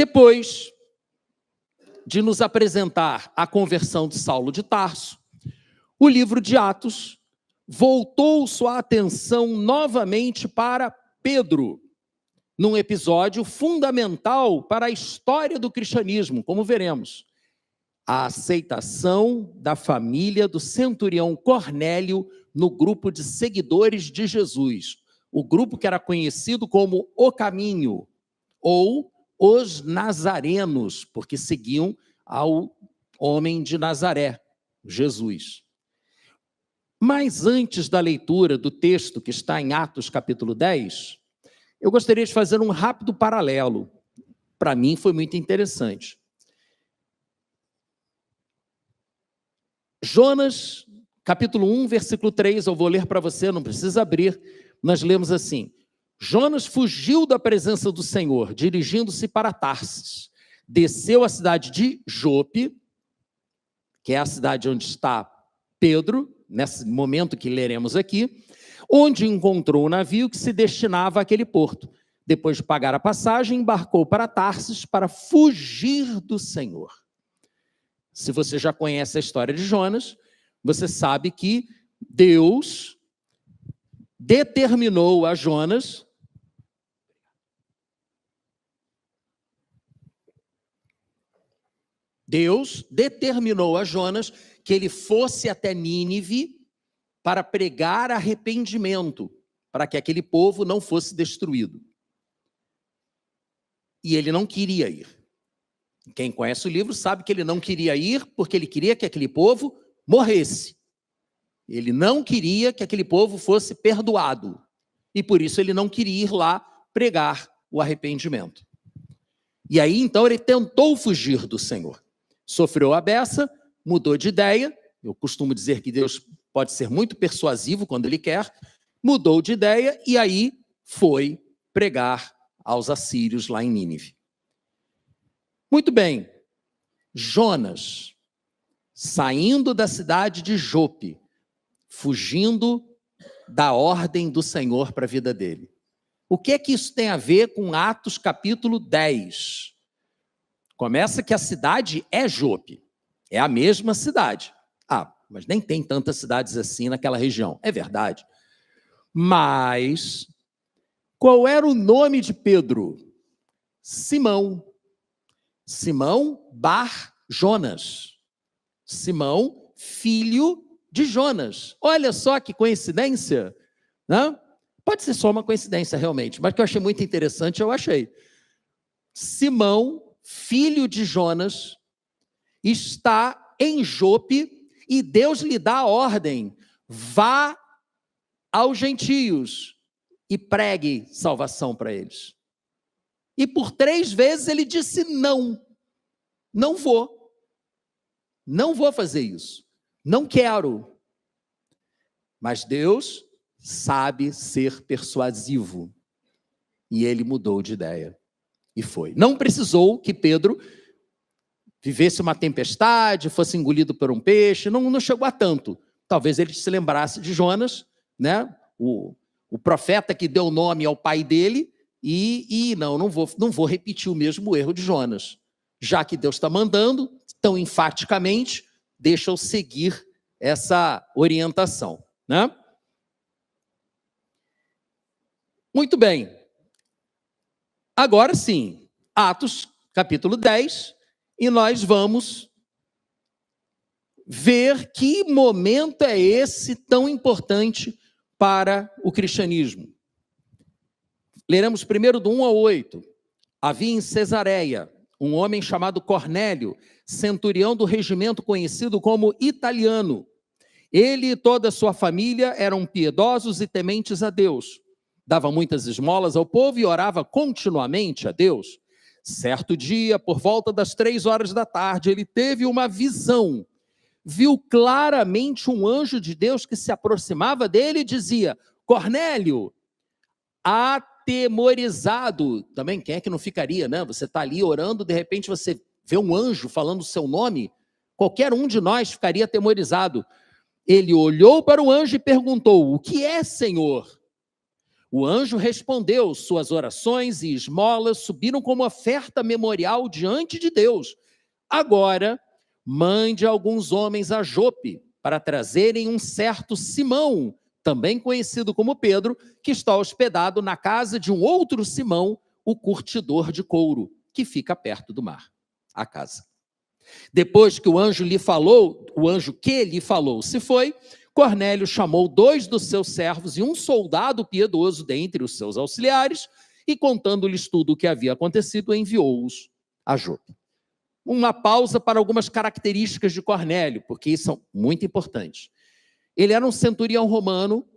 Depois de nos apresentar a conversão de Saulo de Tarso, o livro de Atos voltou sua atenção novamente para Pedro, num episódio fundamental para a história do cristianismo, como veremos. A aceitação da família do centurião Cornélio no grupo de seguidores de Jesus, o grupo que era conhecido como O Caminho, ou os Nazarenos, porque seguiam ao homem de Nazaré, Jesus. Mas antes da leitura do texto que está em Atos capítulo 10, eu gostaria de fazer um rápido paralelo. Para mim foi muito interessante. Jonas, capítulo 1, versículo 3, eu vou ler para você, não precisa abrir. Nós lemos assim: Jonas fugiu da presença do Senhor, dirigindo-se para Tarsis. Desceu à cidade de Jope, que é a cidade onde está Pedro, nesse momento que leremos aqui, onde encontrou o navio que se destinava àquele porto. Depois de pagar a passagem, embarcou para Tarsis para fugir do Senhor. Se você já conhece a história de Jonas, você sabe que Deus determinou a Jonas que ele fosse até Nínive para pregar arrependimento, para que aquele povo não fosse destruído. E ele não queria ir. Quem conhece o livro sabe que ele não queria ir porque ele queria que aquele povo morresse. Ele não queria que aquele povo fosse perdoado. E por isso ele não queria ir lá pregar o arrependimento. E aí, então, ele tentou fugir do Senhor. Sofreu a beça, mudou de ideia. Eu costumo dizer que Deus pode ser muito persuasivo quando ele quer. Mudou de ideia e aí foi pregar aos assírios lá em Nínive. Muito bem. Jonas, saindo da cidade de Jope, fugindo da ordem do Senhor para a vida dele. O que é que isso tem a ver com Atos capítulo 10? Começa que a cidade é Jope, é a mesma cidade. Ah, mas nem tem tantas cidades assim naquela região. É verdade. Mas qual era o nome de Pedro? Simão. Simão Bar Jonas. Simão, filho de Jonas. Olha só que coincidência, né? Pode ser só uma coincidência realmente, mas que eu achei muito interessante, eu achei. Simão, filho de Jonas, está em Jope e Deus lhe dá a ordem: vá aos gentios e pregue salvação para eles. E por 3 vezes ele disse não, não vou fazer isso, não quero. Mas Deus sabe ser persuasivo e ele mudou de ideia e foi. Não precisou que Pedro vivesse uma tempestade, fosse engolido por um peixe, não chegou a tanto. Talvez ele se lembrasse de Jonas, né? O profeta que deu nome ao pai dele, e não vou repetir o mesmo erro de Jonas. Já que Deus está mandando, tão enfaticamente, deixa eu seguir essa orientação, né? Muito bem. Agora sim, Atos capítulo 10, e nós vamos ver que momento é esse tão importante para o cristianismo. Leremos primeiro do 1 ao 8. Havia em Cesareia um homem chamado Cornélio, centurião do regimento conhecido como Italiano. Ele e toda a sua família eram piedosos e tementes a Deus. Dava muitas esmolas ao povo e orava continuamente a Deus. Certo dia, por volta das 3 horas da tarde, ele teve uma visão. Viu claramente um anjo de Deus que se aproximava dele e dizia: Cornélio, atemorizado. Também quem é que não ficaria, né? Você está ali orando, de repente você vê um anjo falando o seu nome. Qualquer um de nós ficaria atemorizado. Ele olhou para o anjo e perguntou: o que é, Senhor? O anjo respondeu, suas orações e esmolas subiram como oferta memorial diante de Deus. Agora, mande alguns homens a Jope para trazerem um certo Simão, também conhecido como Pedro, que está hospedado na casa de um outro Simão, o curtidor de couro, que fica perto do mar, a casa. Depois que o anjo que lhe falou se foi, Cornélio chamou 2 dos seus servos e um soldado piedoso dentre os seus auxiliares, e contando-lhes tudo o que havia acontecido, enviou-os a Jope. Uma pausa para algumas características de Cornélio, porque são muito importantes. Ele era um centurião romano.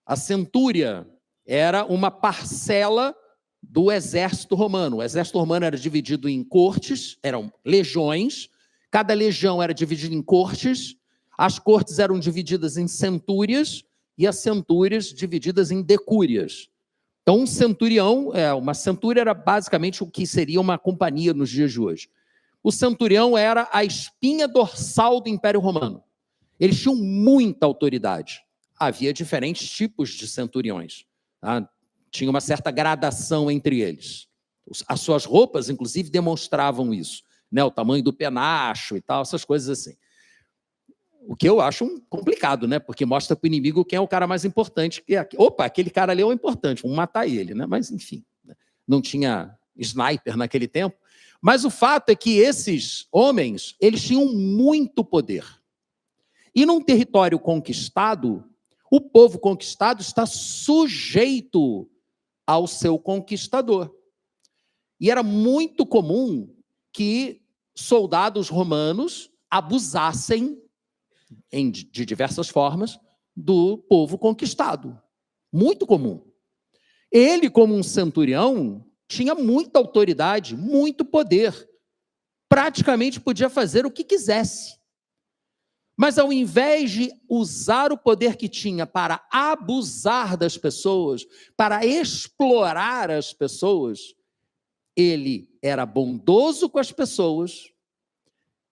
A centúria era uma parcela do exército romano. O exército romano era dividido em cortes, eram legiões. Cada legião era dividida em cortes. As cortes eram divididas em centúrias e as centúrias divididas em decúrias. Então, um centurião, uma centúria era basicamente o que seria uma companhia nos dias de hoje. O centurião era a espinha dorsal do Império Romano. Eles tinham muita autoridade. Havia diferentes tipos de centuriões. Tá? Tinha uma certa gradação entre eles. As suas roupas, inclusive, demonstravam isso. Né? O tamanho do penacho e tal, essas coisas assim. O que eu acho complicado, né? Porque mostra para o inimigo quem é o cara mais importante. Opa, aquele cara ali é o importante, vamos matar ele, né? Mas, enfim, não tinha sniper naquele tempo. Mas o fato é que esses homens, eles tinham muito poder. E num território conquistado, o povo conquistado está sujeito ao seu conquistador. E era muito comum que soldados romanos abusassem de diversas formas, do povo conquistado. Muito comum. Ele, como um centurião, tinha muita autoridade, muito poder. Praticamente podia fazer o que quisesse. Mas ao invés de usar o poder que tinha para abusar das pessoas, para explorar as pessoas, ele era bondoso com as pessoas,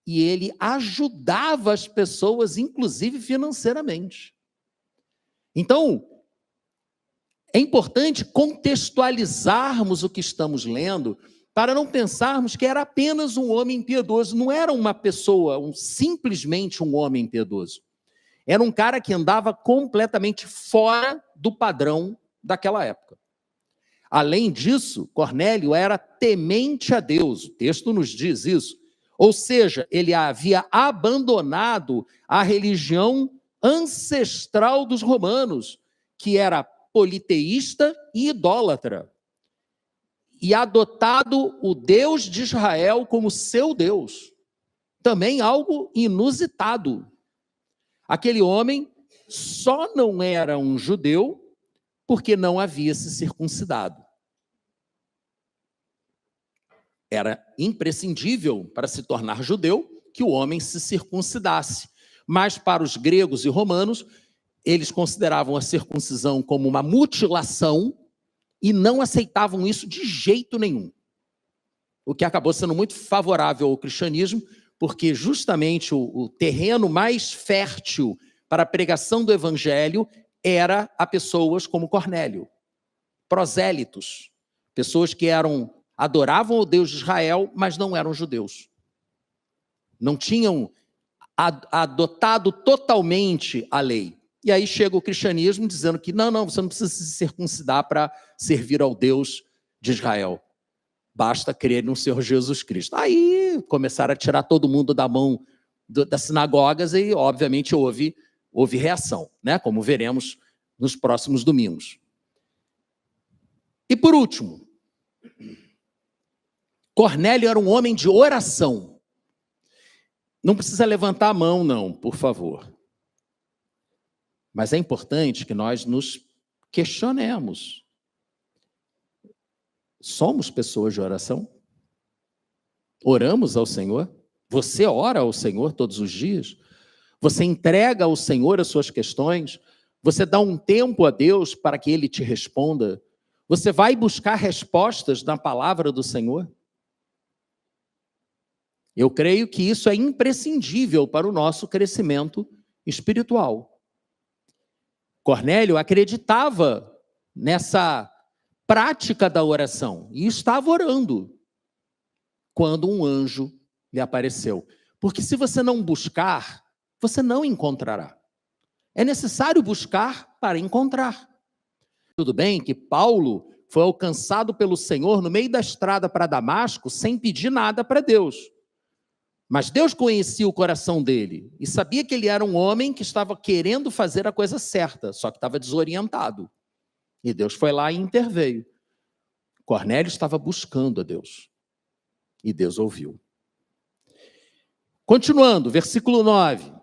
e ele ajudava as pessoas, inclusive financeiramente. Então, é importante contextualizarmos o que estamos lendo, para não pensarmos que era apenas um homem piedoso. Não era uma pessoa, simplesmente um homem piedoso. Era um cara que andava completamente fora do padrão daquela época. Além disso, Cornélio era temente a Deus. O texto nos diz isso. Ou seja, ele havia abandonado a religião ancestral dos romanos, que era politeísta e idólatra, e adotado o Deus de Israel como seu Deus. Também algo inusitado. Aquele homem só não era um judeu porque não havia se circuncidado. Era imprescindível para se tornar judeu que o homem se circuncidasse. Mas para os gregos e romanos, eles consideravam a circuncisão como uma mutilação e não aceitavam isso de jeito nenhum. O que acabou sendo muito favorável ao cristianismo, porque justamente o terreno mais fértil para a pregação do evangelho era a pessoas como Cornélio, prosélitos, pessoas que adoravam o Deus de Israel, mas não eram judeus. Não tinham adotado totalmente a lei. E aí chega o cristianismo dizendo que não, você não precisa se circuncidar para servir ao Deus de Israel. Basta crer no Senhor Jesus Cristo. Aí começaram a tirar todo mundo da mão das sinagogas e, obviamente, houve reação, né? Como veremos nos próximos domingos. E por último, Cornélio era um homem de oração. Não precisa levantar a mão, não, por favor. Mas é importante que nós nos questionemos. Somos pessoas de oração? Oramos ao Senhor? Você ora ao Senhor todos os dias? Você entrega ao Senhor as suas questões? Você dá um tempo a Deus para que Ele te responda? Você vai buscar respostas na palavra do Senhor? Eu creio que isso é imprescindível para o nosso crescimento espiritual. Cornélio acreditava nessa prática da oração e estava orando quando um anjo lhe apareceu. Porque se você não buscar, você não encontrará. É necessário buscar para encontrar. Tudo bem que Paulo foi alcançado pelo Senhor no meio da estrada para Damasco sem pedir nada para Deus. Mas Deus conhecia o coração dele e sabia que ele era um homem que estava querendo fazer a coisa certa, só que estava desorientado. E Deus foi lá e interveio. Cornélio estava buscando a Deus. E Deus ouviu. Continuando, versículo 9.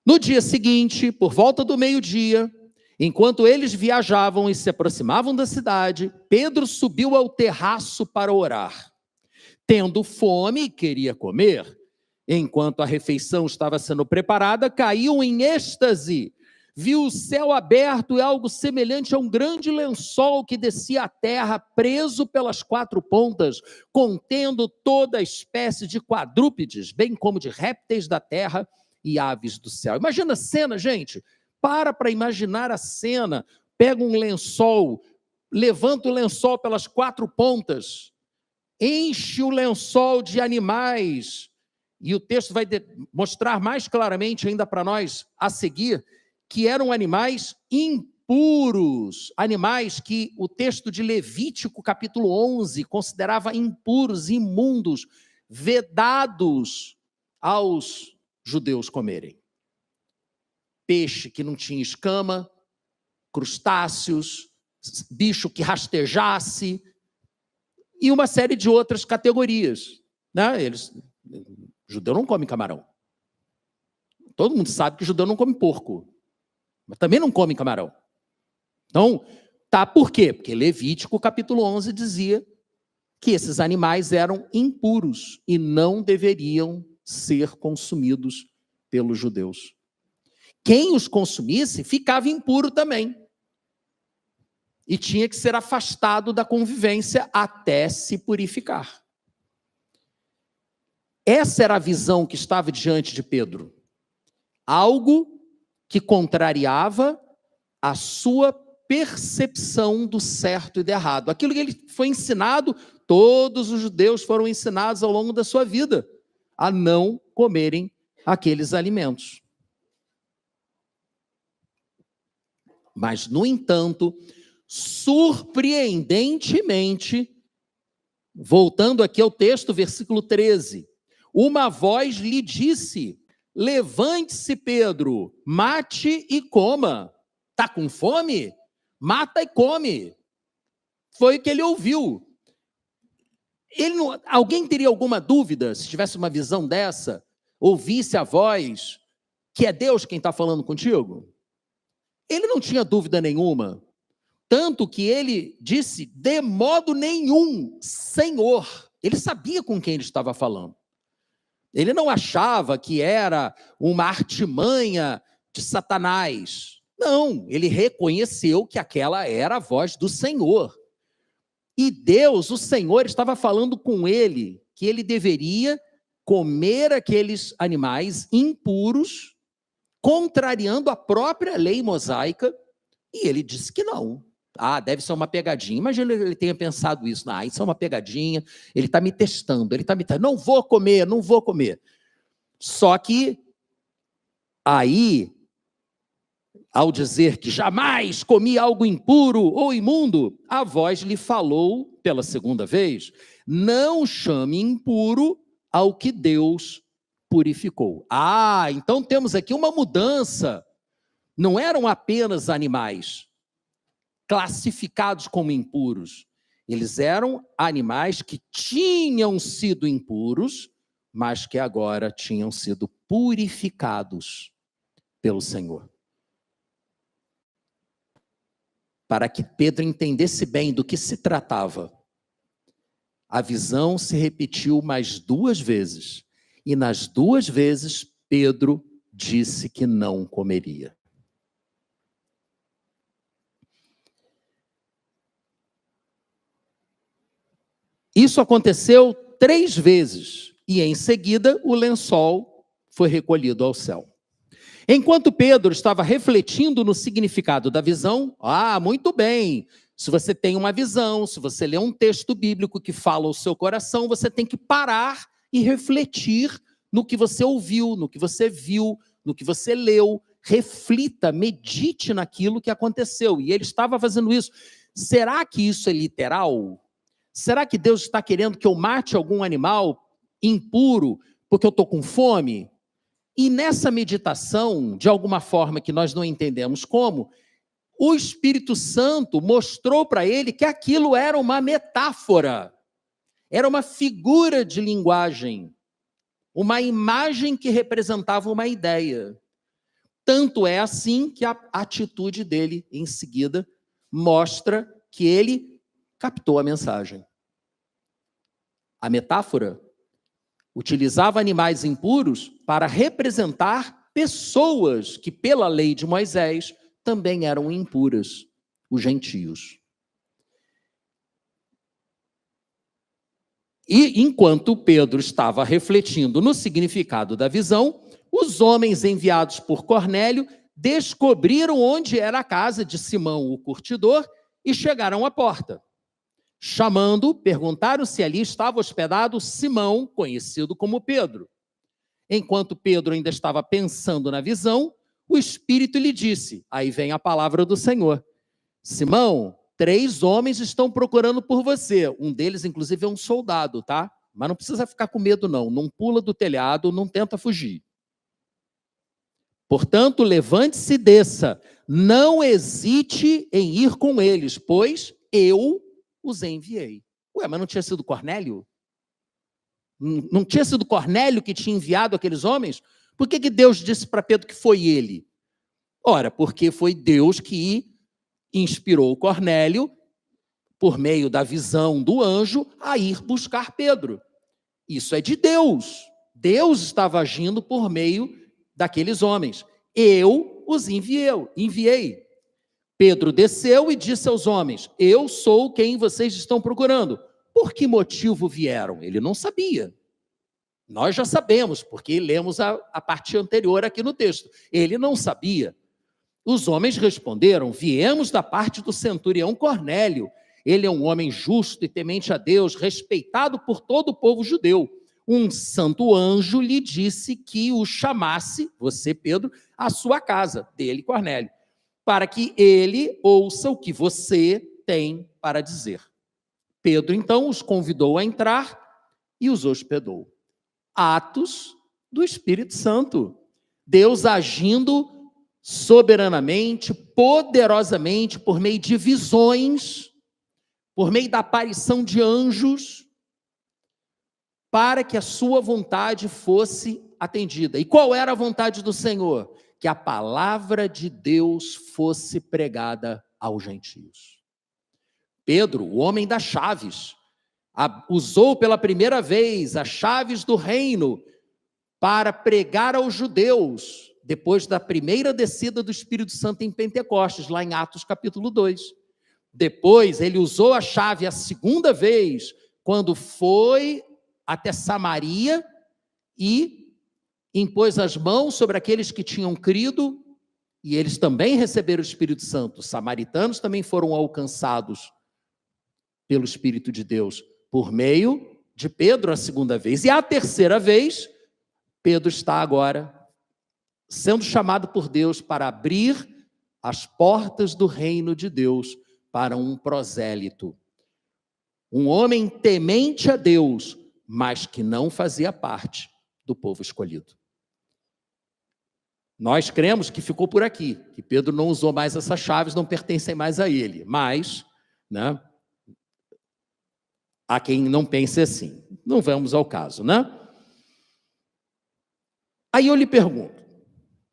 No dia seguinte, por volta do meio-dia, enquanto eles viajavam e se aproximavam da cidade, Pedro subiu ao terraço para orar. Tendo fome, queria comer. Enquanto a refeição estava sendo preparada, caiu em êxtase. Viu o céu aberto e algo semelhante a um grande lençol que descia à terra, preso pelas 4 pontas, contendo toda espécie de quadrúpedes, bem como de répteis da terra e aves do céu. Imagina a cena, gente. Para imaginar a cena. Pega um lençol, levanta o lençol pelas 4 pontas, enche o lençol de animais, e o texto vai mostrar mais claramente ainda para nós a seguir, que eram animais impuros, animais que o texto de Levítico, capítulo 11, considerava impuros, imundos, vedados aos judeus comerem. Peixe que não tinha escama, crustáceos, bicho que rastejasse, e uma série de outras categorias. Né? Judeu não come camarão. Todo mundo sabe que judeu não come porco, mas também não come camarão. Então, por quê? Porque Levítico, capítulo 11, dizia que esses animais eram impuros e não deveriam ser consumidos pelos judeus. Quem os consumisse ficava impuro também. E tinha que ser afastado da convivência até se purificar. Essa era a visão que estava diante de Pedro. Algo que contrariava a sua percepção do certo e do errado. Aquilo que ele foi ensinado, todos os judeus foram ensinados ao longo da sua vida a não comerem aqueles alimentos. Mas, no entanto, surpreendentemente, voltando aqui ao texto, versículo 13, uma voz lhe disse: levante-se, Pedro, mate e coma. Está com fome? Mata e come. Foi o que ele ouviu. Alguém teria alguma dúvida, se tivesse uma visão dessa, ouvisse a voz, que é Deus quem está falando contigo? Ele não tinha dúvida nenhuma. Tanto que ele disse, de modo nenhum, Senhor. Ele sabia com quem ele estava falando. Ele não achava que era uma artimanha de Satanás. Não, ele reconheceu que aquela era a voz do Senhor. E Deus, o Senhor, estava falando com ele que ele deveria comer aqueles animais impuros, contrariando a própria lei mosaica, e ele disse que não. Deve ser uma pegadinha. Imagina ele tenha pensado isso. Isso é uma pegadinha, ele está me testando, não vou comer, não vou comer. Só que, aí, ao dizer que jamais comi algo impuro ou imundo, a voz lhe falou pela segunda vez, não chame impuro ao que Deus purificou. Então temos aqui uma mudança. Não eram apenas animais classificados como impuros. Eles eram animais que tinham sido impuros, mas que agora tinham sido purificados pelo Senhor. Para que Pedro entendesse bem do que se tratava, a visão se repetiu mais 2 vezes. E nas 2 vezes, Pedro disse que não comeria. Isso aconteceu 3 vezes. E em seguida, o lençol foi recolhido ao céu. Enquanto Pedro estava refletindo no significado da visão, muito bem, se você tem uma visão, se você lê um texto bíblico que fala ao seu coração, você tem que parar e refletir no que você ouviu, no que você viu, no que você leu. Reflita, medite naquilo que aconteceu. E ele estava fazendo isso. Será que isso é literal? Será que Deus está querendo que eu mate algum animal impuro porque eu estou com fome? E nessa meditação, de alguma forma que nós não entendemos como, o Espírito Santo mostrou para ele que aquilo era uma metáfora, era uma figura de linguagem, uma imagem que representava uma ideia. Tanto é assim que a atitude dele, em seguida, mostra que ele captou a mensagem. A metáfora utilizava animais impuros para representar pessoas que, pela lei de Moisés, também eram impuras, os gentios. E enquanto Pedro estava refletindo no significado da visão, os homens enviados por Cornélio descobriram onde era a casa de Simão, o curtidor, e chegaram à porta. Chamando, perguntaram se ali estava hospedado Simão, conhecido como Pedro. Enquanto Pedro ainda estava pensando na visão, o Espírito lhe disse, aí vem a palavra do Senhor: Simão, 3 homens estão procurando por você. Um deles, inclusive, é um soldado, tá? Mas não precisa ficar com medo, não. Não pula do telhado, não tenta fugir. Portanto, levante-se e desça. Não hesite em ir com eles, pois eu os enviei. Ué, mas não tinha sido Cornélio? Não tinha sido Cornélio que tinha enviado aqueles homens? Por que Deus disse para Pedro que foi ele? Ora, porque foi Deus que inspirou Cornélio, por meio da visão do anjo, a ir buscar Pedro. Isso é de Deus. Deus estava agindo por meio daqueles homens. Eu os enviei. Pedro desceu e disse aos homens: eu sou quem vocês estão procurando. Por que motivo vieram? Ele não sabia. Nós já sabemos, porque lemos a parte anterior aqui no texto. Ele não sabia. Os homens responderam: viemos da parte do centurião Cornélio. Ele é um homem justo e temente a Deus, respeitado por todo o povo judeu. Um santo anjo lhe disse que o chamasse, você, Pedro, à sua casa, dele, Cornélio, para que ele ouça o que você tem para dizer. Pedro, então, os convidou a entrar e os hospedou. Atos do Espírito Santo. Deus agindo soberanamente, poderosamente, por meio de visões, por meio da aparição de anjos, para que a sua vontade fosse atendida. E qual era a vontade do Senhor? Que a palavra de Deus fosse pregada aos gentios. Pedro, o homem das chaves, usou pela primeira vez as chaves do reino para pregar aos judeus, depois da primeira descida do Espírito Santo em Pentecostes, lá em Atos capítulo 2. Depois, ele usou a chave a segunda vez, quando foi até Samaria e impôs as mãos sobre aqueles que tinham crido, e eles também receberam o Espírito Santo. Os samaritanos também foram alcançados pelo Espírito de Deus, por meio de Pedro a segunda vez. E a terceira vez, Pedro está agora sendo chamado por Deus para abrir as portas do reino de Deus para um prosélito. Um homem temente a Deus, mas que não fazia parte do povo escolhido. Nós cremos que ficou por aqui, que Pedro não usou mais essas chaves, não pertencem mais a ele. Mas, né, há quem não pense assim. Não vamos ao caso, né? Aí eu lhe pergunto,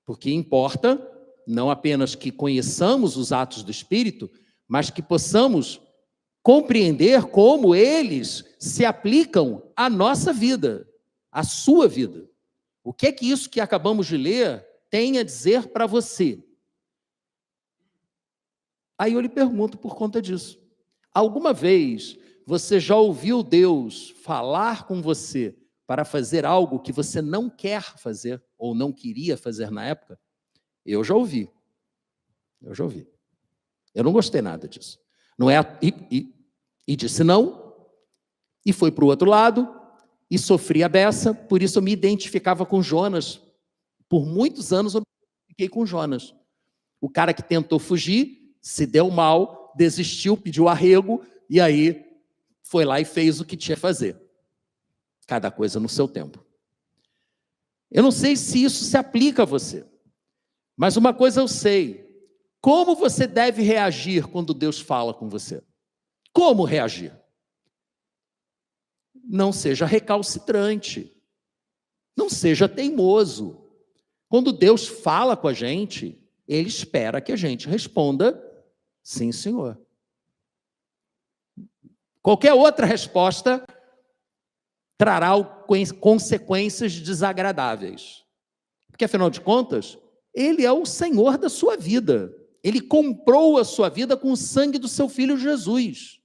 porque importa não apenas que conheçamos os atos do Espírito, mas que possamos compreender como eles se aplicam à nossa vida, à sua vida. O que é que isso que acabamos de ler tem a dizer para você? Aí eu lhe pergunto por conta disso. Alguma vez você já ouviu Deus falar com você para fazer algo que você não quer fazer ou não queria fazer na época? Eu já ouvi. Eu não gostei nada disso. Não é, e disse não, e foi para o outro lado, e sofri a beça, por isso eu me identificava com Jonas. Por muitos anos eu me identifiquei com Jonas. O cara que tentou fugir, se deu mal, desistiu, pediu arrego, e aí foi lá e fez o que tinha que fazer. Cada coisa no seu tempo. Eu não sei se isso se aplica a você, mas uma coisa eu sei: como você deve reagir quando Deus fala com você? Como reagir? Não seja recalcitrante, não seja teimoso. Quando Deus fala com a gente, Ele espera que a gente responda: sim, Senhor. Qualquer outra resposta trará consequências desagradáveis. Porque, afinal de contas, Ele é o Senhor da sua vida. Ele comprou a sua vida com o sangue do seu Filho Jesus.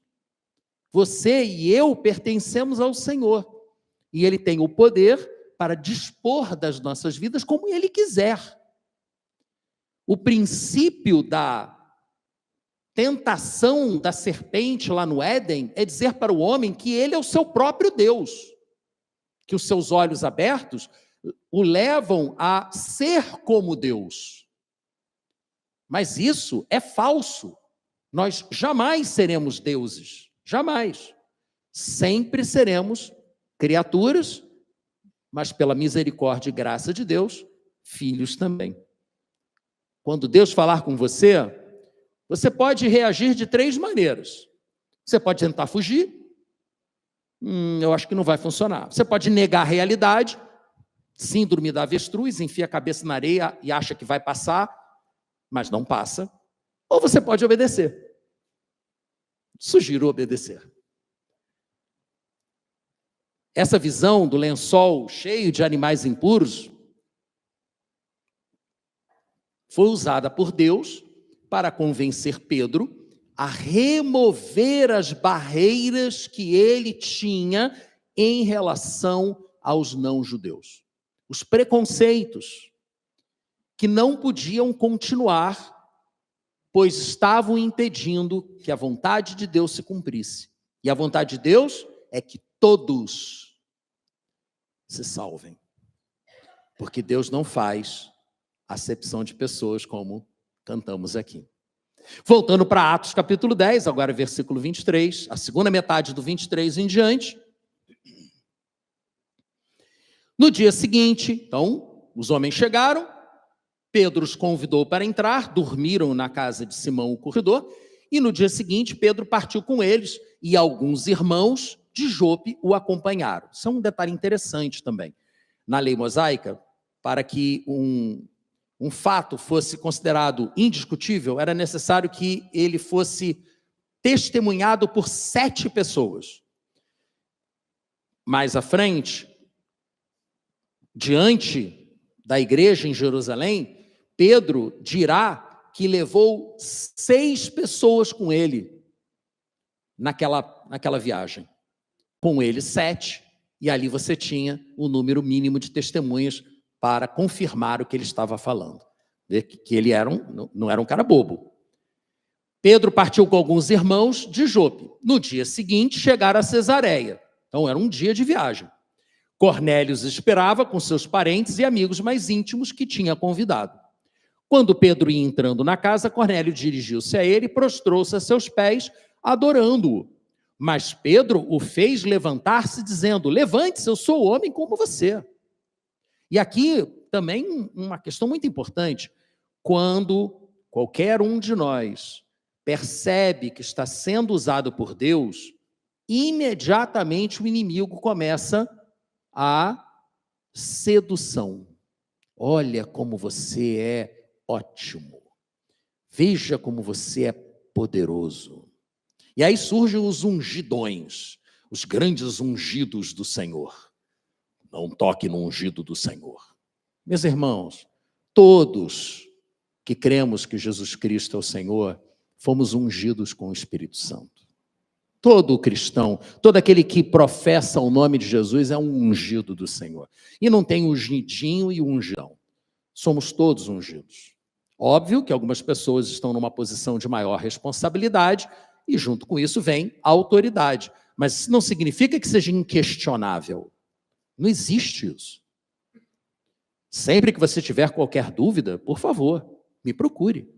Você e eu pertencemos ao Senhor. E Ele tem o poder para dispor das nossas vidas como Ele quiser. O princípio da tentação da serpente lá no Éden é dizer para o homem que ele é o seu próprio Deus, que os seus olhos abertos o levam a ser como Deus. Mas isso é falso. Nós jamais seremos deuses, jamais. Sempre seremos criaturas, mas pela misericórdia e graça de Deus, filhos também. Quando Deus falar com você, você pode reagir de 3 maneiras. Você pode tentar fugir. Eu acho que não vai funcionar. Você pode negar a realidade, síndrome da avestruz, enfia a cabeça na areia e acha que vai passar, mas não passa. Ou você pode obedecer. Sugiro obedecer. Essa visão do lençol cheio de animais impuros foi usada por Deus para convencer Pedro a remover as barreiras que ele tinha em relação aos não-judeus. Os preconceitos que não podiam continuar, pois estavam impedindo que a vontade de Deus se cumprisse. E a vontade de Deus é que todos se salvem. Porque Deus não faz acepção de pessoas, como cantamos aqui. Voltando para Atos capítulo 10, agora versículo 23, a segunda metade do 23 em diante. No dia seguinte, então, os homens chegaram, Pedro os convidou para entrar, dormiram na casa de Simão o corredor, e no dia seguinte Pedro partiu com eles, e alguns irmãos de Jope o acompanharam. Isso é um detalhe interessante também. Na lei mosaica, para que um fato fosse considerado indiscutível, era necessário que ele fosse testemunhado por 7 pessoas. Mais à frente, diante da igreja em Jerusalém, Pedro dirá que levou 6 pessoas com ele naquela viagem. Com ele 7, e ali você tinha o número mínimo de testemunhas para confirmar o que ele estava falando. Que ele não era um cara bobo. Pedro partiu com alguns irmãos de Jope. No dia seguinte, chegaram a Cesareia. Então, era um dia de viagem. Cornélio os esperava com seus parentes e amigos mais íntimos que tinha convidado. Quando Pedro ia entrando na casa, Cornélio dirigiu-se a ele e prostrou-se a seus pés, adorando-o. Mas Pedro o fez levantar-se, dizendo: levante-se, eu sou homem como você. E aqui também uma questão muito importante. Quando qualquer um de nós percebe que está sendo usado por Deus, imediatamente o inimigo começa a sedução. Olha como você é ótimo. Veja como você é poderoso. E aí surgem os ungidões, os grandes ungidos do Senhor. Não toque no ungido do Senhor. Meus irmãos, todos que cremos que Jesus Cristo é o Senhor, fomos ungidos com o Espírito Santo. Todo cristão, todo aquele que professa o nome de Jesus é um ungido do Senhor. E não tem ungidinho e ungidão. Somos todos ungidos. Óbvio que algumas pessoas estão numa posição de maior responsabilidade e, junto com isso, vem a autoridade. Mas isso não significa que seja inquestionável. Não existe isso. Sempre que você tiver qualquer dúvida, por favor, me procure.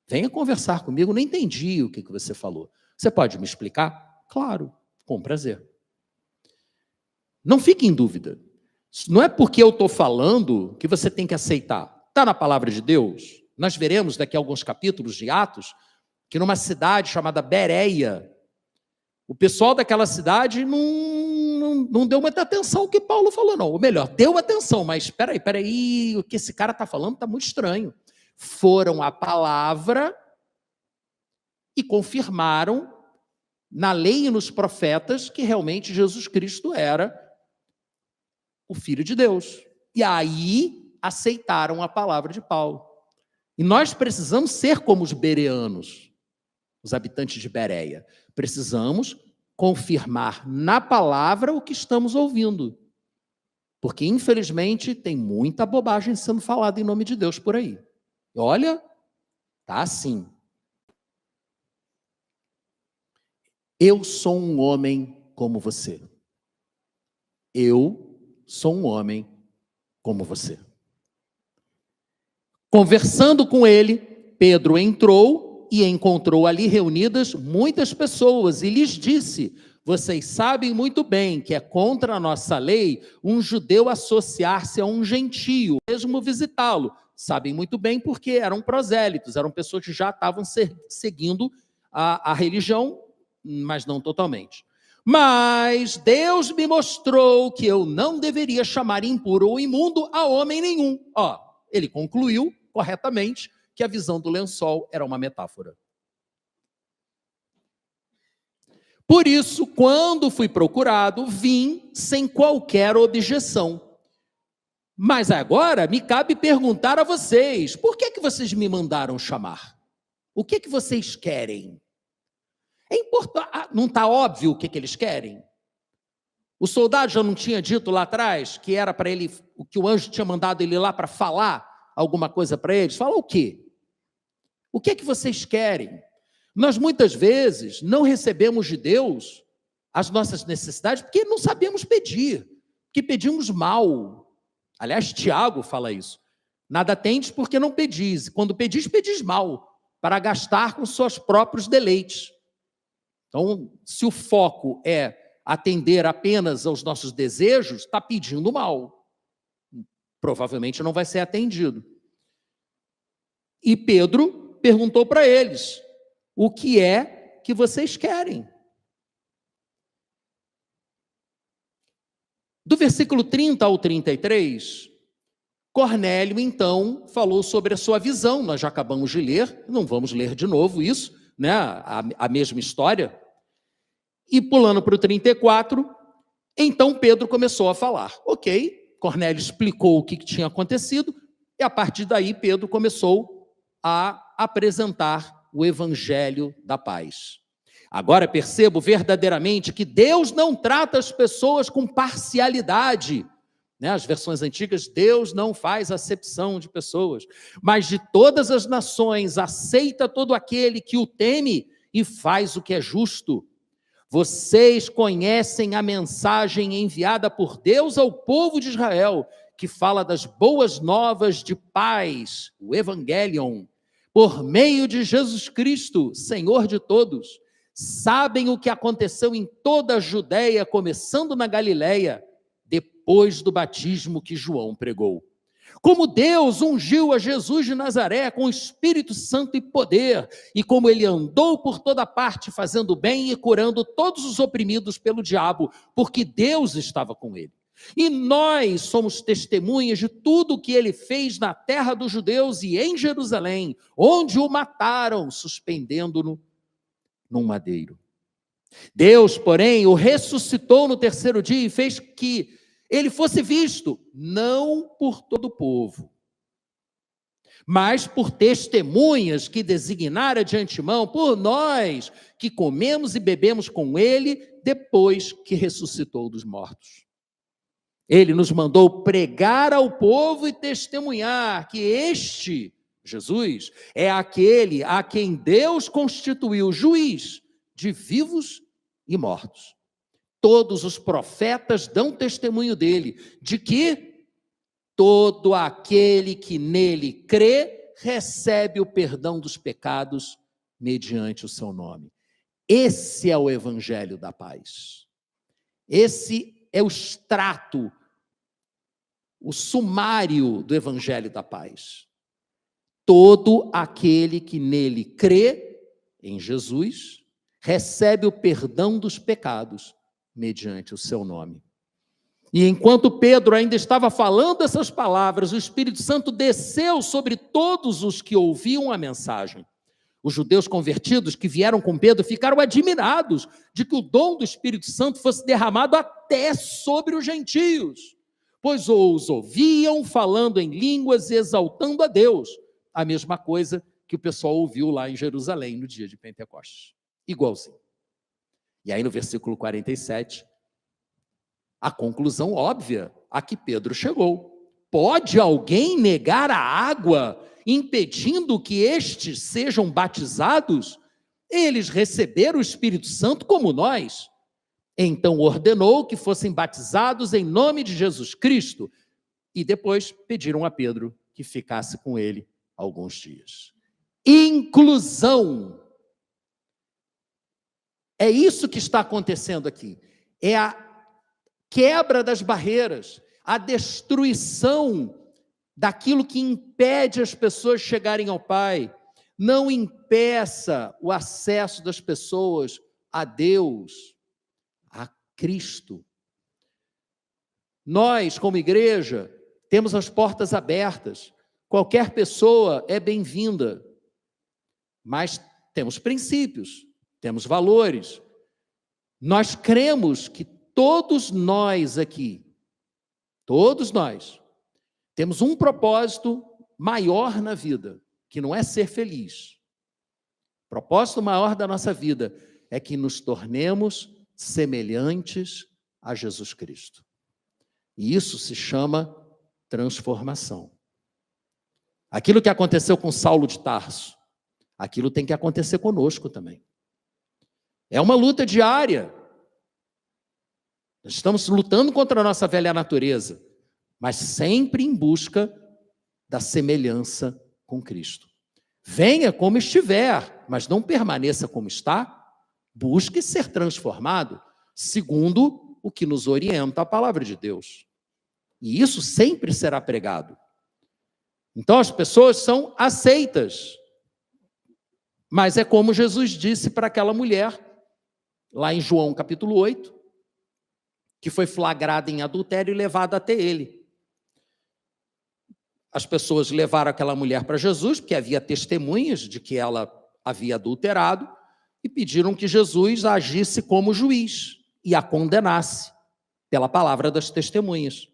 Venha conversar comigo. Não entendi o que você falou. Você pode me explicar? Claro, com prazer. Não fique em dúvida. Não é porque eu estou falando que você tem que aceitar. Está na palavra de Deus. Nós veremos daqui a alguns capítulos de Atos que numa cidade chamada Bereia, o pessoal daquela cidade não deu muita atenção ao que Paulo falou, não. Ou melhor, deu atenção, mas espera aí, o que esse cara está falando está muito estranho. Foram à palavra e confirmaram na lei e nos profetas que realmente Jesus Cristo era o Filho de Deus. E aí aceitaram a palavra de Paulo. E nós precisamos ser como os bereanos, os habitantes de Bereia. Precisamos confirmar na palavra o que estamos ouvindo. Porque, infelizmente, tem muita bobagem sendo falada em nome de Deus por aí. E olha, tá assim. Eu sou um homem como você. Eu sou um homem como você. Conversando com ele, Pedro entrou e encontrou ali reunidas muitas pessoas e lhes disse: vocês sabem muito bem que é contra a nossa lei um judeu associar-se a um gentio, mesmo visitá-lo. Sabem muito bem porque eram prosélitos, eram pessoas que já estavam seguindo a religião, mas não totalmente. Mas Deus me mostrou que eu não deveria chamar impuro ou imundo a homem nenhum. Ele concluiu corretamente que a visão do lençol era uma metáfora. Por isso, quando fui procurado, vim sem qualquer objeção. Mas agora me cabe perguntar a vocês, por que vocês me mandaram chamar? O que vocês querem? É importante, não está óbvio o que eles querem? O soldado já não tinha dito lá atrás que era para ele, o que o anjo tinha mandado ele ir lá para falar alguma coisa para eles? Fala o quê? O que vocês querem? Nós muitas vezes não recebemos de Deus as nossas necessidades porque não sabemos pedir, porque pedimos mal. Aliás, Tiago fala isso. Nada tendes porque não pedis. Quando pedis, pedis mal, para gastar com seus próprios deleites. Então, se o foco é atender apenas aos nossos desejos, está pedindo mal. Provavelmente não vai ser atendido. E Pedro perguntou para eles: o que é que vocês querem? Do versículo 30 ao 33, Cornélio, então, falou sobre a sua visão. Nós já acabamos de ler, não vamos ler de novo isso, né? A mesma história. E pulando para o 34, então Pedro começou a falar. Ok, Cornélio explicou o que tinha acontecido, e a partir daí Pedro começou a apresentar o evangelho da paz. Agora percebo verdadeiramente que Deus não trata as pessoas com parcialidade. As versões antigas, Deus não faz acepção de pessoas, mas de todas as nações aceita todo aquele que o teme e faz o que é justo. Vocês conhecem a mensagem enviada por Deus ao povo de Israel, que fala das boas novas de paz, o Evangelion, por meio de Jesus Cristo, Senhor de todos. Sabem o que aconteceu em toda a Judeia, começando na Galileia, depois do batismo que João pregou. Como Deus ungiu a Jesus de Nazaré com o Espírito Santo e poder, e como ele andou por toda parte fazendo bem e curando todos os oprimidos pelo diabo, porque Deus estava com ele. E nós somos testemunhas de tudo o que ele fez na terra dos judeus e em Jerusalém, onde o mataram, suspendendo-no num madeiro. Deus, porém, o ressuscitou no terceiro dia e fez que ele fosse visto, não por todo o povo, mas por testemunhas que designara de antemão, por nós que comemos e bebemos com ele depois que ressuscitou dos mortos. Ele nos mandou pregar ao povo e testemunhar que este Jesus é aquele a quem Deus constituiu juiz de vivos e mortos. Todos os profetas dão testemunho dele, de que todo aquele que nele crê recebe o perdão dos pecados mediante o seu nome. Esse é o evangelho da paz. Esse é o extrato, o sumário do evangelho da paz. Todo aquele que nele crê, em Jesus, recebe o perdão dos pecados mediante o seu nome. E enquanto Pedro ainda estava falando essas palavras, o Espírito Santo desceu sobre todos os que ouviam a mensagem. Os judeus convertidos que vieram com Pedro ficaram admirados de que o dom do Espírito Santo fosse derramado até sobre os gentios, pois os ouviam falando em línguas e exaltando a Deus, a mesma coisa que o pessoal ouviu lá em Jerusalém no dia de Pentecostes. Igualzinho. E aí no versículo 47, a conclusão óbvia a que Pedro chegou. Pode alguém negar a água, impedindo que estes sejam batizados? Eles receberam o Espírito Santo como nós. Então ordenou que fossem batizados em nome de Jesus Cristo. E depois pediram a Pedro que ficasse com ele alguns dias. Inclusão. É isso que está acontecendo aqui. É a quebra das barreiras, a destruição daquilo que impede as pessoas chegarem ao Pai. Não impeça o acesso das pessoas a Deus, a Cristo. Nós, como igreja, temos as portas abertas. Qualquer pessoa é bem-vinda. Mas temos princípios, temos valores. Nós cremos que todos nós aqui, todos nós, temos um propósito maior na vida, que não é ser feliz. O propósito maior da nossa vida é que nos tornemos semelhantes a Jesus Cristo. E isso se chama transformação. Aquilo que aconteceu com Saulo de Tarso, aquilo tem que acontecer conosco também. É uma luta diária. Nós estamos lutando contra a nossa velha natureza, mas sempre em busca da semelhança com Cristo. Venha como estiver, mas não permaneça como está. Busque ser transformado, segundo o que nos orienta a palavra de Deus. E isso sempre será pregado. Então as pessoas são aceitas. Mas é como Jesus disse para aquela mulher, lá em João capítulo 8, que foi flagrada em adultério e levada até ele. As pessoas levaram aquela mulher para Jesus, porque havia testemunhas de que ela havia adulterado, e pediram que Jesus agisse como juiz e a condenasse pela palavra das testemunhas.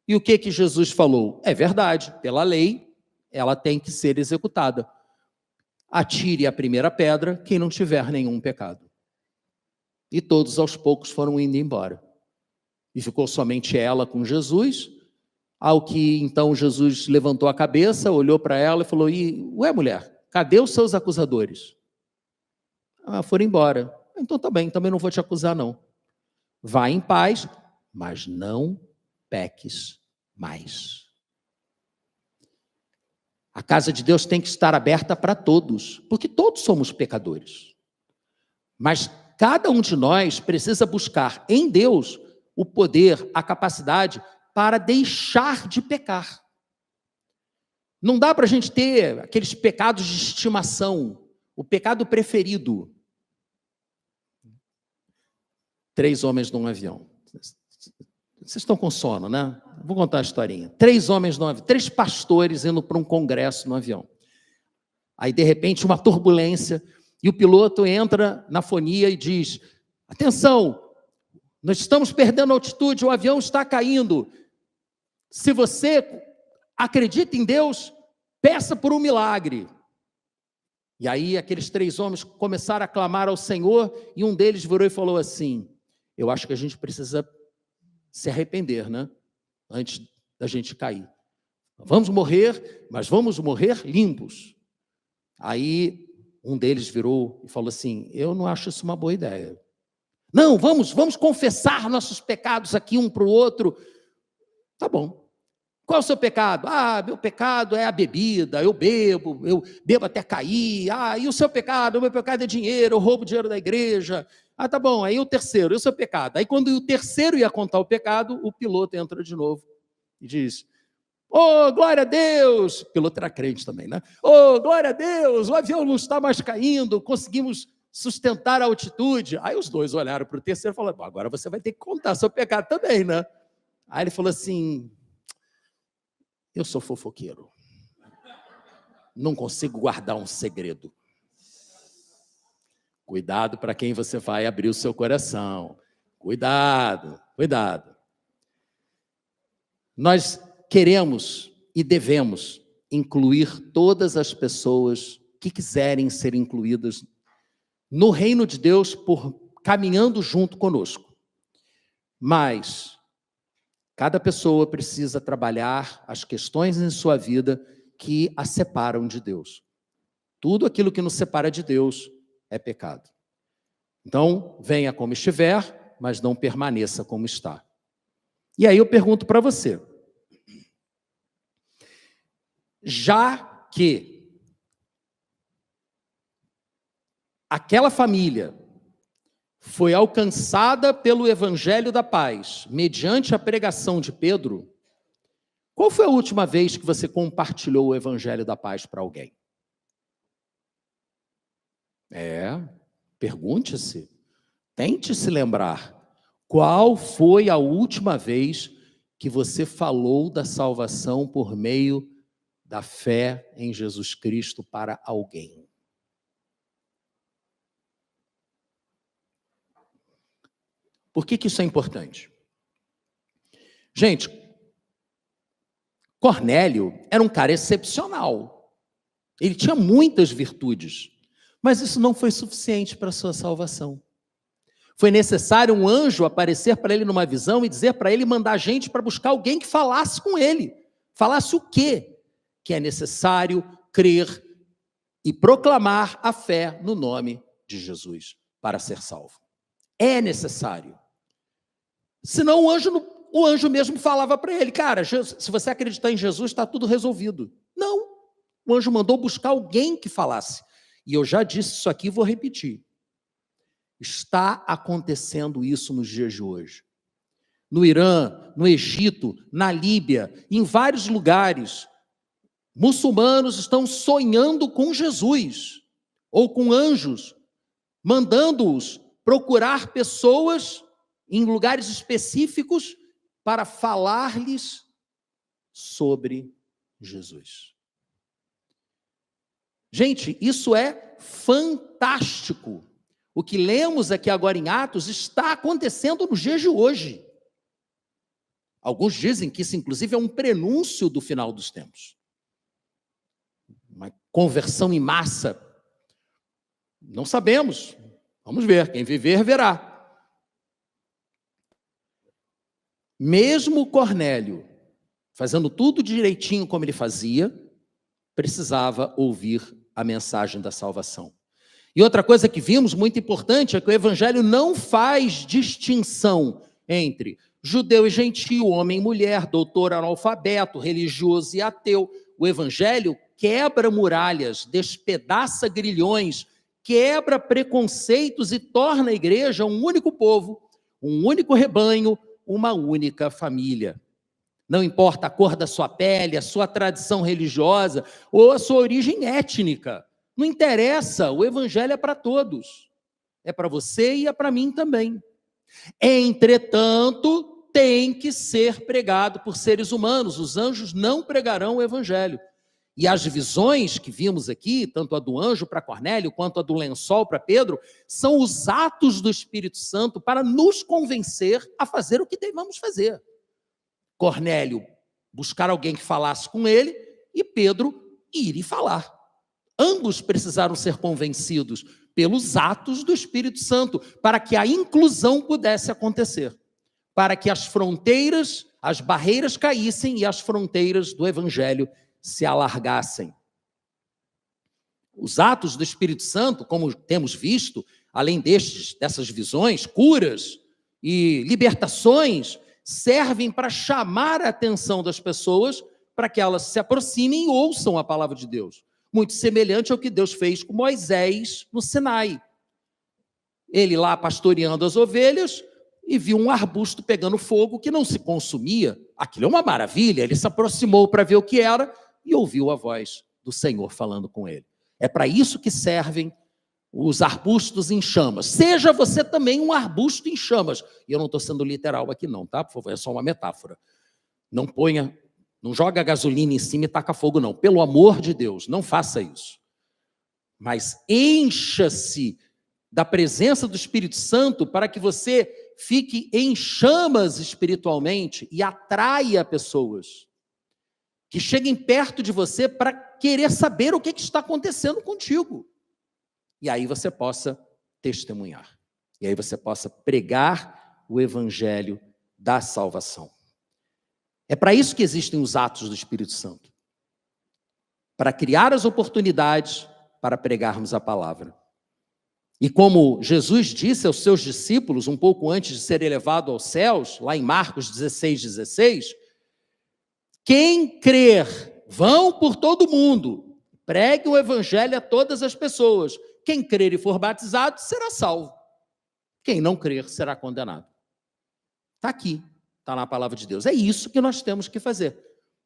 E o que Jesus falou? É verdade, pela lei, ela tem que ser executada. Atire a primeira pedra quem não tiver nenhum pecado. E todos aos poucos foram indo embora. E ficou somente ela com Jesus, ao que então Jesus levantou a cabeça, olhou para ela e falou: ué, mulher, cadê os seus acusadores? Foram embora. Então tá bem, também não vou te acusar não. Vá em paz, mas não peques mais. A casa de Deus tem que estar aberta para todos, porque todos somos pecadores. Mas cada um de nós precisa buscar em Deus o poder, a capacidade para deixar de pecar. Não dá para a gente ter aqueles pecados de estimação, o pecado preferido. 3 homens num avião. Vocês estão com sono, né? Vou contar a historinha. 3 homens no avião, 3 pastores indo para um congresso no avião. Aí, de repente, uma turbulência, e o piloto entra na fonia e diz: atenção, nós estamos perdendo altitude, o avião está caindo. Se você acredita em Deus, peça por um milagre. E aí aqueles 3 homens começaram a clamar ao Senhor, e um deles virou e falou assim: eu acho que a gente precisa se arrepender, né? Antes da gente cair. Vamos morrer, mas vamos morrer limpos. Aí um deles virou e falou assim, eu não acho isso uma boa ideia. Não, vamos confessar nossos pecados aqui um para o outro. Tá bom. Qual é o seu pecado? Meu pecado é a bebida, eu bebo até cair. E o seu pecado? O meu pecado é dinheiro, eu roubo dinheiro da igreja. Tá bom, aí o terceiro, e o seu pecado? Aí quando o terceiro ia contar o pecado, o piloto entra de novo e diz, glória a Deus, o piloto era crente também, né? Glória a Deus, o avião não está mais caindo, conseguimos sustentar a altitude. Aí os dois olharam para o terceiro e falaram, agora você vai ter que contar seu pecado também, né? Aí ele falou assim, eu sou fofoqueiro, não consigo guardar um segredo. Cuidado para quem você vai abrir o seu coração. Cuidado. Nós queremos e devemos incluir todas as pessoas que quiserem ser incluídas no reino de Deus caminhando junto conosco. Mas cada pessoa precisa trabalhar as questões em sua vida que a separam de Deus. Tudo aquilo que nos separa de Deus é pecado. Então, venha como estiver, mas não permaneça como está. E aí eu pergunto para você, já que aquela família foi alcançada pelo Evangelho da Paz, mediante a pregação de Pedro, qual foi a última vez que você compartilhou o Evangelho da Paz para alguém? Pergunte-se, tente se lembrar, qual foi a última vez que você falou da salvação por meio da fé em Jesus Cristo para alguém? Por que isso é importante? Gente, Cornélio era um cara excepcional. Ele tinha muitas virtudes, mas isso não foi suficiente para a sua salvação. Foi necessário um anjo aparecer para ele numa visão e dizer para ele mandar gente para buscar alguém que falasse com ele. Falasse o quê? Que é necessário crer e proclamar a fé no nome de Jesus para ser salvo. É necessário. Senão o anjo mesmo falava para ele, cara, se você acreditar em Jesus, está tudo resolvido. Não, o anjo mandou buscar alguém que falasse. E eu já disse isso aqui e vou repetir. Está acontecendo isso nos dias de hoje. No Irã, no Egito, na Líbia, em vários lugares, muçulmanos estão sonhando com Jesus, ou com anjos, mandando-os procurar pessoas em lugares específicos para falar-lhes sobre Jesus. Gente, isso é fantástico. O que lemos aqui agora em Atos está acontecendo nos dias de hoje. Alguns dizem que isso, inclusive, é um prenúncio do final dos tempos. Uma conversão em massa. Não sabemos. Vamos ver. Quem viver, verá. Mesmo Cornélio, fazendo tudo direitinho como ele fazia, precisava ouvir a mensagem da salvação. E outra coisa que vimos, muito importante, é que o Evangelho não faz distinção entre judeu e gentio, homem e mulher, doutor, analfabeto, religioso e ateu. O Evangelho quebra muralhas, despedaça grilhões, quebra preconceitos e torna a igreja um único povo, um único rebanho, uma única família. Não importa a cor da sua pele, a sua tradição religiosa ou a sua origem étnica. Não interessa, o Evangelho é para todos. É para você e é para mim também. Entretanto, tem que ser pregado por seres humanos. Os anjos não pregarão o Evangelho. E as divisões que vimos aqui, tanto a do anjo para Cornélio, quanto a do lençol para Pedro, são os atos do Espírito Santo para nos convencer a fazer o que devemos fazer. Cornélio buscar alguém que falasse com ele e Pedro ir e falar. Ambos precisaram ser convencidos pelos atos do Espírito Santo para que a inclusão pudesse acontecer, para que as fronteiras, as barreiras caíssem e as fronteiras do evangelho se alargassem. Os atos do Espírito Santo, como temos visto, além dessas visões, curas e libertações, servem para chamar a atenção das pessoas para que elas se aproximem e ouçam a palavra de Deus. Muito semelhante ao que Deus fez com Moisés no Sinai. Ele lá pastoreando as ovelhas e viu um arbusto pegando fogo que não se consumia. Aquilo é uma maravilha. Ele se aproximou para ver o que era e ouviu a voz do Senhor falando com ele. É para isso que servem os arbustos em chamas. Seja você também um arbusto em chamas. E eu não estou sendo literal aqui não, tá? Por favor, é só uma metáfora. Não joga gasolina em cima e taca fogo não. Pelo amor de Deus, não faça isso. Mas encha-se da presença do Espírito Santo para que você fique em chamas espiritualmente e atraia pessoas que cheguem perto de você para querer saber o que está acontecendo contigo. E aí você possa testemunhar. E aí você possa pregar o evangelho da salvação. É para isso que existem os atos do Espírito Santo. Para criar as oportunidades para pregarmos a palavra. E como Jesus disse aos seus discípulos, um pouco antes de ser elevado aos céus, lá em Marcos 16:16, quem crer, vão por todo mundo, pregue o evangelho a todas as pessoas. Quem crer e for batizado será salvo. Quem não crer será condenado. Está aqui, está na palavra de Deus. É isso que nós temos que fazer.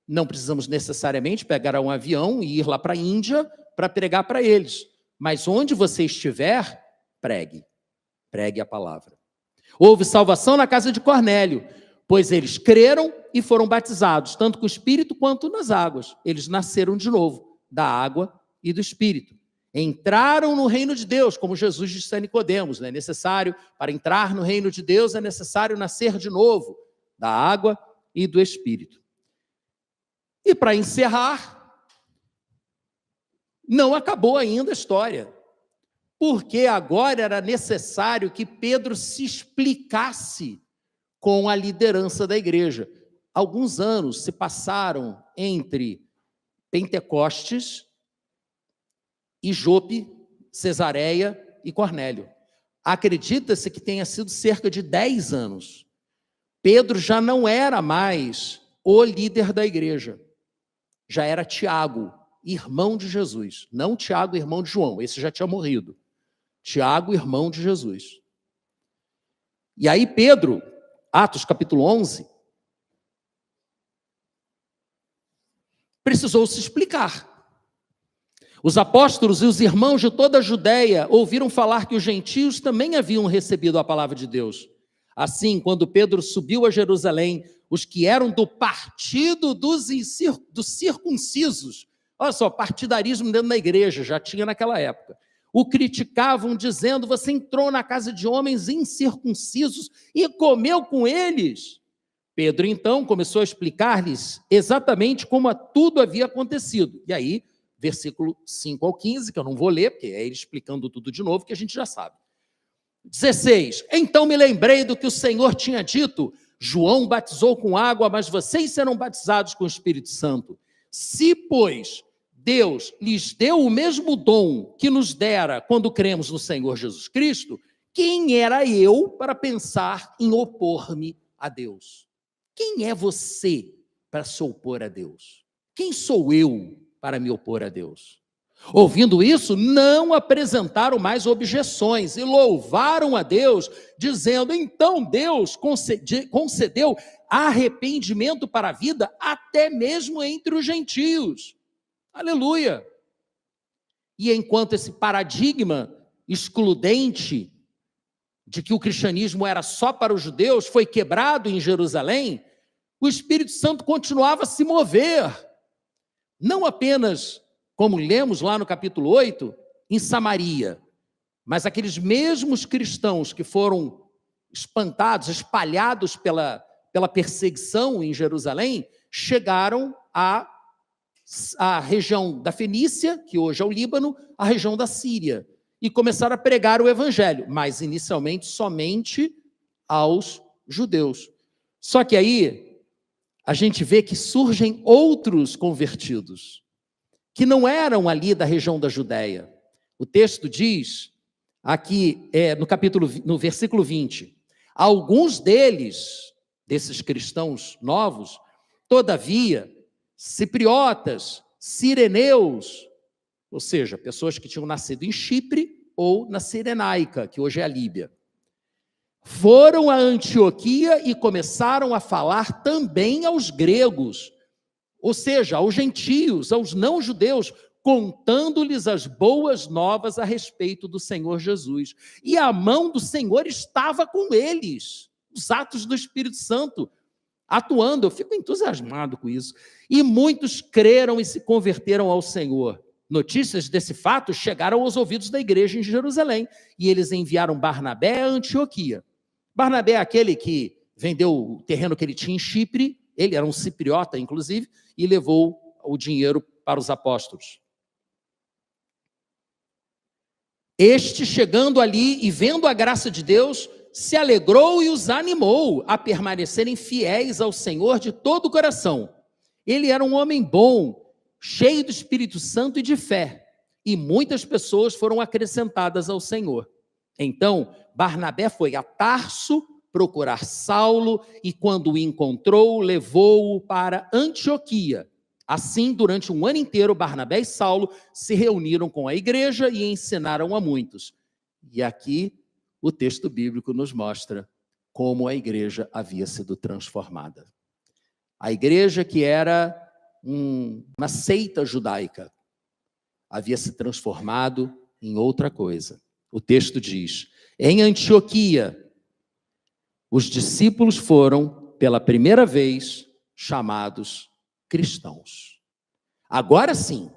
Não precisamos necessariamente pegar um avião e ir lá para a Índia para pregar para eles. Mas onde você estiver, pregue. Pregue a palavra. Houve salvação na casa de Cornélio, pois eles creram e foram batizados, tanto com o Espírito quanto nas águas. Eles nasceram de novo, da água e do Espírito. Entraram no reino de Deus, como Jesus disse a Nicodemos, né? Para entrar no reino de Deus é necessário nascer de novo, da água e do Espírito. E para encerrar, não acabou ainda a história, porque agora era necessário que Pedro se explicasse com a liderança da igreja. Alguns anos se passaram entre Pentecostes e Jope, Cesareia e Cornélio. Acredita-se que tenha sido cerca de 10 anos. Pedro já não era mais o líder da igreja. Já era Tiago, irmão de Jesus. Não Tiago, irmão de João, esse já tinha morrido. Tiago, irmão de Jesus. E aí Pedro, Atos capítulo 11, precisou se explicar. Os apóstolos e os irmãos de toda a Judéia ouviram falar que os gentios também haviam recebido a palavra de Deus. Assim, quando Pedro subiu a Jerusalém, os que eram do partido dos circuncisos, olha só, partidarismo dentro da igreja, já tinha naquela época, o criticavam dizendo, você entrou na casa de homens incircuncisos e comeu com eles. Pedro, então, começou a explicar-lhes exatamente como tudo havia acontecido. E aí, versículo 5 ao 15, que eu não vou ler, porque é ele explicando tudo de novo, que a gente já sabe. 16, então me lembrei do que o Senhor tinha dito, João batizou com água, mas vocês serão batizados com o Espírito Santo. Se, pois, Deus lhes deu o mesmo dom que nos dera quando cremos no Senhor Jesus Cristo, quem era eu para pensar em opor-me a Deus? Quem é você para se opor a Deus? Quem sou eu para me opor a Deus? Ouvindo isso, não apresentaram mais objeções e louvaram a Deus, dizendo, então Deus concedeu arrependimento para a vida até mesmo entre os gentios. Aleluia! E enquanto esse paradigma excludente de que o cristianismo era só para os judeus foi quebrado em Jerusalém, o Espírito Santo continuava a se mover, não apenas, como lemos lá no capítulo 8, em Samaria, mas aqueles mesmos cristãos que foram espantados, espalhados pela perseguição em Jerusalém, chegaram à região da Fenícia, que hoje é o Líbano, à região da Síria, e começaram a pregar o evangelho, mas inicialmente somente aos judeus. Só que aí a gente vê que surgem outros convertidos, que não eram ali da região da Judéia. O texto diz, aqui no versículo 20, alguns deles, desses cristãos novos, todavia, cipriotas, cireneus, ou seja, pessoas que tinham nascido em Chipre ou na Cirenaica, que hoje é a Líbia, foram a Antioquia e começaram a falar também aos gregos, ou seja, aos gentios, aos não-judeus, contando-lhes as boas novas a respeito do Senhor Jesus. E a mão do Senhor estava com eles, os atos do Espírito Santo atuando. Eu fico entusiasmado com isso. E muitos creram e se converteram ao Senhor. Notícias desse fato chegaram aos ouvidos da igreja em Jerusalém, e eles enviaram Barnabé a Antioquia. Barnabé é aquele que vendeu o terreno que ele tinha em Chipre, ele era um cipriota, inclusive, e levou o dinheiro para os apóstolos. Este, chegando ali e vendo a graça de Deus, se alegrou e os animou a permanecerem fiéis ao Senhor de todo o coração. Ele era um homem bom, cheio do Espírito Santo e de fé, e muitas pessoas foram acrescentadas ao Senhor. Então, Barnabé foi a Tarso procurar Saulo, e quando o encontrou, levou-o para Antioquia. Assim, durante um ano inteiro, Barnabé e Saulo se reuniram com a igreja e ensinaram a muitos. E aqui o texto bíblico nos mostra como a igreja havia sido transformada. A igreja, que era uma seita judaica, havia se transformado em outra coisa. O texto diz, em Antioquia, os discípulos foram, pela primeira vez, chamados cristãos. Agora sim,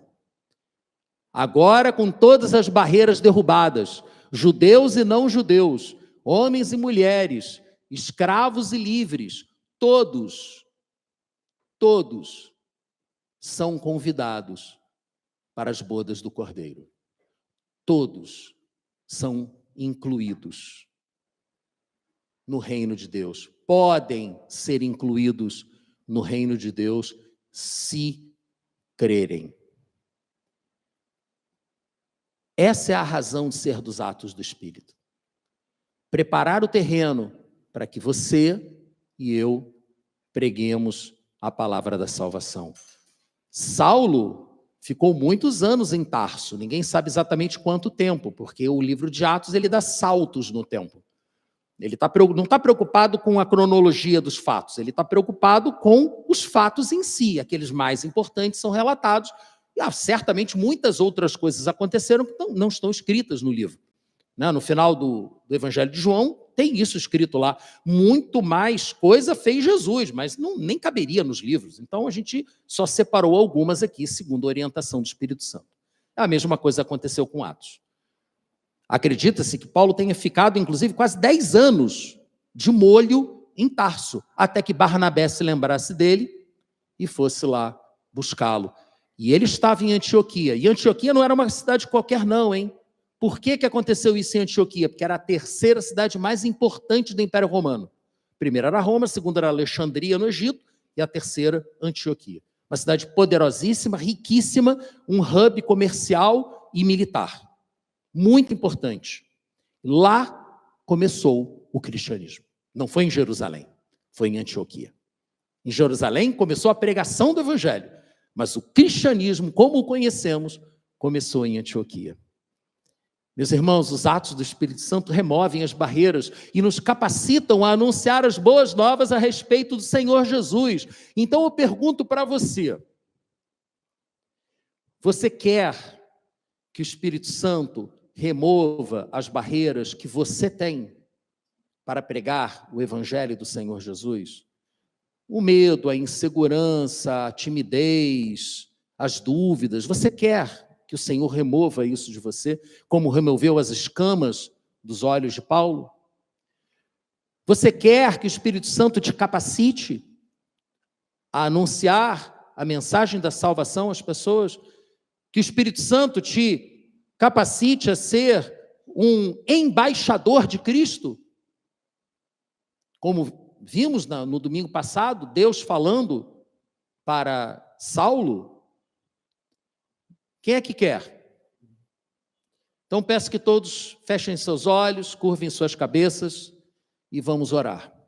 agora com todas as barreiras derrubadas, judeus e não judeus, homens e mulheres, escravos e livres, todos são convidados para as bodas do Cordeiro. Todos são incluídos no reino de Deus. Podem ser incluídos no reino de Deus se crerem. Essa é a razão de ser dos atos do Espírito. Preparar o terreno para que você e eu preguemos a palavra da salvação. Saulo ficou muitos anos em Tarso, ninguém sabe exatamente quanto tempo, porque o livro de Atos ele dá saltos no tempo. Ele não está preocupado com a cronologia dos fatos, ele está preocupado com os fatos em si, aqueles mais importantes são relatados, e certamente muitas outras coisas aconteceram que não estão escritas no livro. No final do Evangelho de João, tem isso escrito lá. Muito mais coisa fez Jesus, mas nem caberia nos livros. Então, a gente só separou algumas aqui, segundo a orientação do Espírito Santo. A mesma coisa aconteceu com Atos. Acredita-se que Paulo tenha ficado, inclusive, quase 10 anos de molho em Tarso, até que Barnabé se lembrasse dele e fosse lá buscá-lo. E ele estava em Antioquia. E Antioquia não era uma cidade qualquer não, hein? Por que aconteceu isso em Antioquia? Porque era a terceira cidade mais importante do Império Romano. A primeira era Roma, a segunda era Alexandria, no Egito, e a terceira, Antioquia. Uma cidade poderosíssima, riquíssima, um hub comercial e militar. Muito importante. Lá começou o cristianismo. Não foi em Jerusalém, foi em Antioquia. Em Jerusalém começou a pregação do Evangelho, mas o cristianismo, como o conhecemos, começou em Antioquia. Meus irmãos, os atos do Espírito Santo removem as barreiras e nos capacitam a anunciar as boas novas a respeito do Senhor Jesus. Então eu pergunto para você, você quer que o Espírito Santo remova as barreiras que você tem para pregar o Evangelho do Senhor Jesus? O medo, a insegurança, a timidez, as dúvidas, você quer que o Senhor remova isso de você, como removeu as escamas dos olhos de Paulo? Você quer que o Espírito Santo te capacite a anunciar a mensagem da salvação às pessoas? Que o Espírito Santo te capacite a ser um embaixador de Cristo? Como vimos no domingo passado, Deus falando para Saulo, quem é que quer? Então peço que todos fechem seus olhos, curvem suas cabeças e vamos orar.